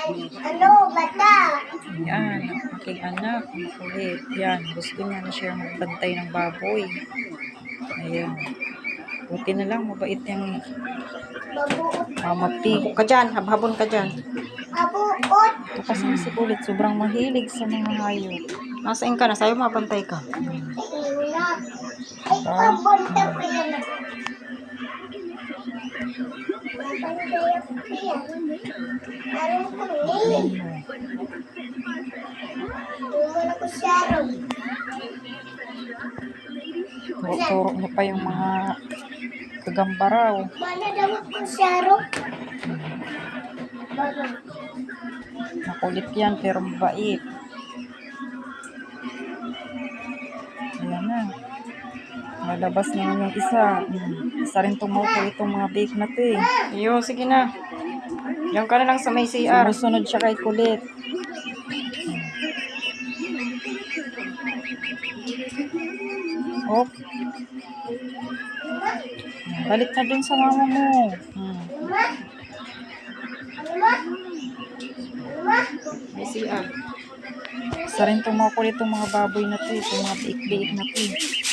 Ano, bata? Yan, ang aking anak, makulit. Yan, gusto niya na siya magbantay ng baboy. Ayan. Buti na lang, mabait yung Babuot. Mama Pig. Ka dyan, habhabon ka dyan. Abuot. Ito kasi si Kulit, sobrang mahilig sa mga hayop. Nasaan ka na? Sa'yo mabantay ka. Ina. Ay, pabunta ko yan. Mabantay ako yan. Araw ko ngayon. Tumula ko siya araw. Turo niya pa yung mga kagambaraw. Mana daw ko siya araw? Makulit yan, pero mabait. Ayan na. Malabas naman yung isa. Isa rin tumukol itong mga bake na to eh. Iyo, sige na. Diyan ka na lang sa may CR. Sumusunod siya kay Kulit. Hop. Balik na dun sa mama mo. May CR. Isa rin tumukol itong mga baboy na to eh. Itong mga bake na to eh.